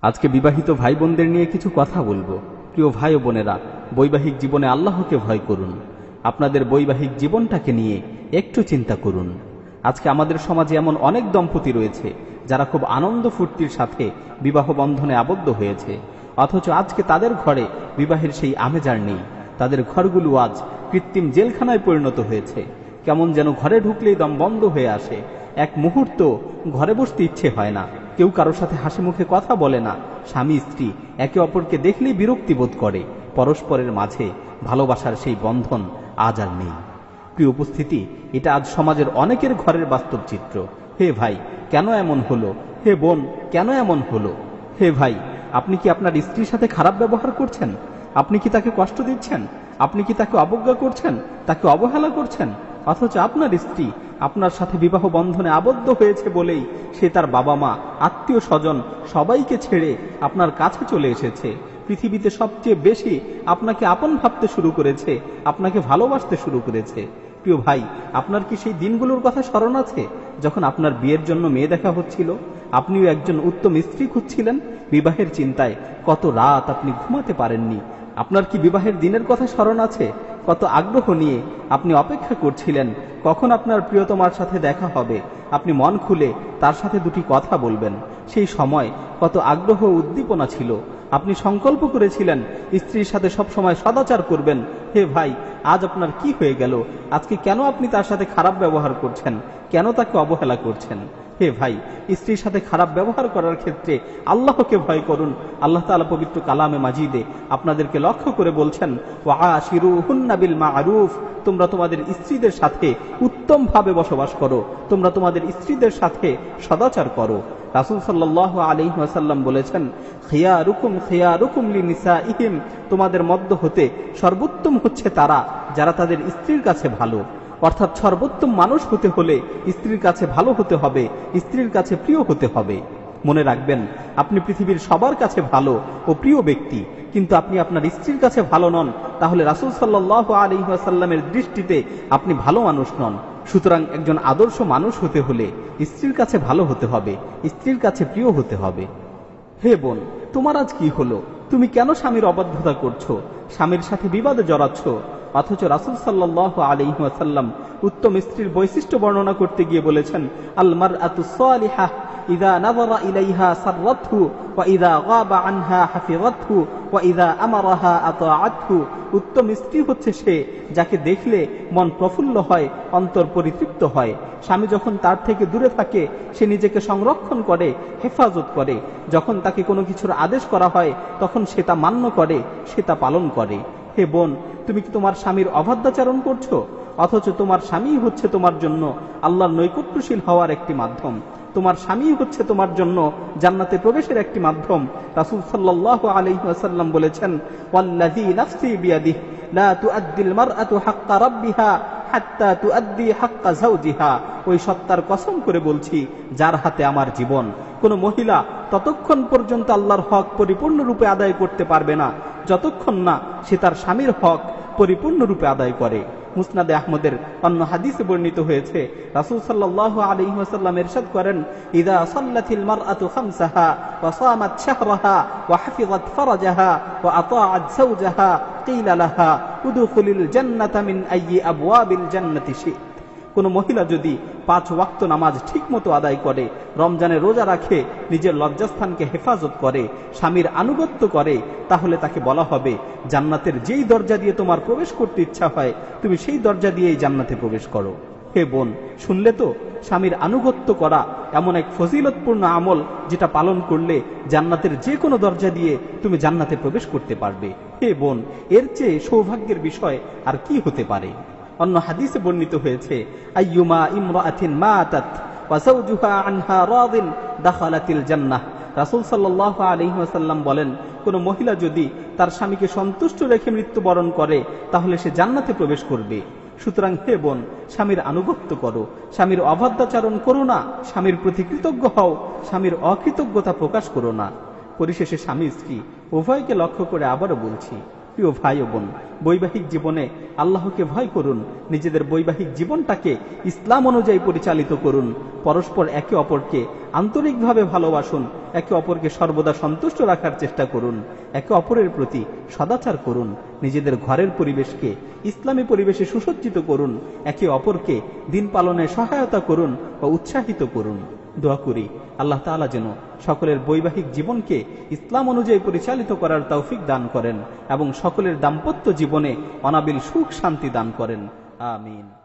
আজকে বিবাহিত ভাই বোনদের নিয়ে কিছু কথা বলবো। প্রিয় ভাই ও বোনেরা, বৈবাহিক জীবনে আল্লাহকে ভয় করুন। আপনাদের বৈবাহিক জীবনটাকে নিয়ে একটু চিন্তা করুন। আজকে আমাদের সমাজে এমন অনেক দম্পতি রয়েছে যারা খুব আনন্দ ফুর্তির সাথে বিবাহ বন্ধনে আবদ্ধ হয়েছে, অথচ আজকে তাদের ঘরে বিবাহের সেই আমেজ আর নেই। তাদের ঘরগুলো আজ কৃত্রিম জেলখানায় পরিণত হয়েছে। কেমন যেন ঘরে ঢুকলেই দম বন্ধ হয়ে আসে, এক মুহূর্ত ঘরে বসতে ইচ্ছে হয় না, কেউ কারোর সাথে হাসি মুখে কথা বলে না, স্বামী স্ত্রী একে অপরকে দেখলেই বিরক্তি বোধ করে, পরস্পরের মাঝে ভালোবাসার সেই বন্ধন আজ আর নেই। প্রিয় উপস্থিতি, এটা আজ সমাজের অনেকের ঘরের বাস্তব চিত্র। হে ভাই, কেন এমন হলো? হে বোন, কেন এমন হলো? হে ভাই, আপনি কি আপনার স্ত্রীর সাথে খারাপ ব্যবহার করছেন? আপনি কি তাকে কষ্ট দিচ্ছেন? আপনি কি তাকে অবজ্ঞা করছেন, তাকে অবহেলা করছেন? অথচ আপনার স্ত্রী আপনার সাথে বিবাহ বন্ধনে আবদ্ধ হয়েছে বলেই সে তার বাবা মা, আত্মীয় স্বজন সবাইকে ছেড়ে আপনার কাছে চলে এসেছে। পৃথিবীতে সবচেয়ে বেশি আপনাকে আপন ভাবতে শুরু করেছে, আপনাকে ভালোবাসতে শুরু করেছে। প্রিয় ভাই, আপনার কি সেই দিনগুলোর কথা স্মরণ আছে যখন আপনার বিয়ের জন্য মেয়ে দেখা হচ্ছিল? আপনিও একজন উত্তম স্ত্রী খুঁজছিলেন। বিবাহের চিন্তায় কত রাত আপনি ঘুমাতে পারেননি। আপনার কি বিবাহের দিনের কথা স্মরণ আছে? কত আগ্রহ নিয়ে আপনি অপেক্ষা করছিলেন কখন আপনার প্রিয়তমার সাথে দেখা হবে, আপনি মন খুলে তার সাথে দুটি কথা বলবেন। সেই সময় কত আগ্রহ ও উদ্দীপনা ছিল। আপনি সংকল্প করেছিলেন স্ত্রীর সাথে সবসময় সদাচার করবেন। হে ভাই, আজ আপনার কি হয়ে গেল? আজকে কেন আপনি তার সাথে খারাপ ব্যবহার করছেন? কেন তাকে অবহেলা করছেন? হে ভাই, স্ত্রীর সাথে খারাপ ব্যবহার করার ক্ষেত্রে আল্লাহকে ভয় করুন। আল্লাহ তাআলা পবিত্র কালামে মাজিদে আপনাদেরকে লক্ষ্য করে বলছেন, ওয়াআশিরুহুন্না বিল মা'রুফ, তোমরা তোমাদের স্ত্রীদের সাথে উত্তম ভাবে বসবাস করো, তোমরা তোমাদের স্ত্রীদের সাথে সদাচার করো। রাসূল সাল্লাল্লাহু আলাইহি ওয়াসাল্লাম বলেছেন, খিয়ারুকুম খিয়ারুকুম লিনিসাইহিম, তোমাদের মধ্য হতে সর্বোত্তম হচ্ছে তারা যারা তাদের স্ত্রীর কাছে ভালো। অর্থাৎ সর্বোত্তম মানুষ হতে হলে স্ত্রীর কাছে ভালো হতে হবে, স্ত্রীর কাছে প্রিয় হতে হবে। মনে রাখবেন, আপনি পৃথিবীর সবার কাছে ভালো ও প্রিয় ব্যক্তি, কিন্তু আপনি আপনার স্ত্রীর কাছে ভালো নন, তাহলে রাসূল সাল্লাল্লাহু আলাইহি ওয়াসাল্লামের দৃষ্টিতে আপনি ভালো মানুষ নন। সুতরাং একজন আদর্শ মানুষ হতে হলে স্ত্রীর কাছে ভালো হতে হবে, স্ত্রীর কাছে প্রিয় হতে হবে। হে বোন, তোমার আজ কি হলো? তুমি কেন স্বামীর অবাধ্যতা করছো, স্বামীর সাথে বিবাদে জড়াচ্ছ? অথচ রাসূল সাল্লাল্লাহু আলাইহি ওয়াসাল্লাম উত্তম স্ত্রীর বৈশিষ্ট্য বর্ণনা করতে গিয়ে বলেছেন, আল মারআতু সালিহাহ ইযা নাযারা ইলাইহা সাররাতহু ওয়া ইযা গাবা আনহা হাফিযাতহু ওয়া ইযা আমারাহা আতাআতহু। উত্তম স্ত্রী হচ্ছে সে যাকে দেখলে মন প্রফুল্ল হয়, অন্তর পরিতৃপ্ত হয়। স্বামী যখন তার থেকে দূরে থাকে সে নিজেকে সংরক্ষণ করে, হেফাজত করে। যখন তাকে কোনো কিছুর আদেশ করা হয় তখন সে তা মান্য করে, সে তা পালন করে। হে বোন, তুমি কি তোমার স্বামীর অবাধ্যাচরণ করছো? অথচ তোমার স্বামী হচ্ছে তোমার জন্য আল্লাহর নৈকট্যশীল হওয়ার একটি মাধ্যম। তোমার স্বামী হচ্ছে তোমার জন্য জান্নাতে প্রবেশের একটি মাধ্যম। রাসূল সাল্লাল্লাহু আলাইহি ওয়াসাল্লাম বলেছেন, ওয়াল্লাযী নাফসি বিয়াদিহি লা তুআদ্দিল মারআতু হাক্কা রাব্বিহা হাত্তা তুআদ্দি হাক্কা যাওজিহা। ওই সত্তার কসম করে বলছি যার হাতে আমার জীবন, কোন মহিলা ততক্ষণ পর্যন্ত আল্লাহর হক পরিপূর্ণরূপে আদায় করতে পারবে না যতক্ষণ না সে তার স্বামীর হক পরিপূর্ণরূপে আদায় করে। মুসনাদে আহমদের অন্য হাদিসে বর্ণিত হয়েছে, রাসূল সাল্লাল্লাহু আলাইহি ওয়াসাল্লাম ইরশাদ করেন, ইযা সাল্লাতিল মারআতু খামসাহা ওয়া সামাত শাহরাহা ওয়া হাফিযাত ফারাজাহা ওয়া আতাআত যাওজাহা কিলা লাহা উদখুলিল জান্নাতা মিন আইয়ি আবওয়াবিল জান্নাতি শি'ত। কোন মহিলা যদি 5 ওয়াক্ত নামাজ ঠিকমতো আদায় করে, রমজানে রোজা রাখে, নিজের লজ্জাস্থানকে হেফাজত করে, স্বামীর আনুগত্য করে, তাহলে তাকে বলা হবে জান্নাতের যেই দরজা দিয়ে তোমার প্রবেশ করতে ইচ্ছা হয় তুমি সেই দরজা দিয়েই জান্নাতে প্রবেশ করো। হে বোন, শুনলে তো? স্বামীর আনুগত্য করা এমন এক ফজিলতপূর্ণ আমল যেটা পালন করলে জান্নাতের যে কোনো দরজা দিয়ে তুমি জান্নাতে প্রবেশ করতে পারবে। হে বোন, এর চেয়ে সৌভাগ্যের বিষয় আর কি হতে পারে? অন্য হাদিসে বর্ণিত হয়েছে, আইয়ুমা ইমরাআতিন মাতাত ওয়া যাওজুহা আনহা রাদিন দাখালাতিল জান্নাহ। রাসূল সাল্লাল্লাহু আলাইহি ওয়াসাল্লাম বলেন, কোন মহিলা যদি তার স্বামীকে সন্তুষ্ট রেখে মৃত্যুবরণ করে তাহলে সে জান্নাতে প্রবেশ করবে। সুতরাং হে বোন, স্বামীর আনুগত্য করো, স্বামীর অবাধ্যাচরণ করো না, স্বামীর প্রতি কৃতজ্ঞ হও, স্বামীর অকৃতজ্ঞতা প্রকাশ করো না। পরিশেষে স্বামী স্ত্রী উভয়কে লক্ষ্য করে আবারও বলছি, প্রিয় ভাই ও বোন, বৈবাহিক জীবনে আল্লাহকে ভয় করুন, নিজেদের বৈবাহিক জীবনটাকে ইসলাম অনুযায়ী পরিচালিত করুন, পরস্পর একে অপরকে আন্তরিকভাবে ভালোবাসুন, একে অপরকে সর্বদা সন্তুষ্ট রাখার চেষ্টা করুন, একে অপরের প্রতি সদাচার করুন, নিজেদের ঘরের পরিবেশকে ইসলামী পরিবেশে সুসজ্জিত করুন, একে অপরকে দিন পালনে সহায়তা করুন ও উৎসাহিত করুন। দোয়া করি আল্লাহ তাআলা যেন সকলের বৈবাহিক জীবনকে ইসলাম অনুযায়ী পরিচালিত করার তৌফিক দান করেন এবং সকলের দাম্পত্য জীবনে অনাবিল সুখ শান্তি দান করেন। আমিন।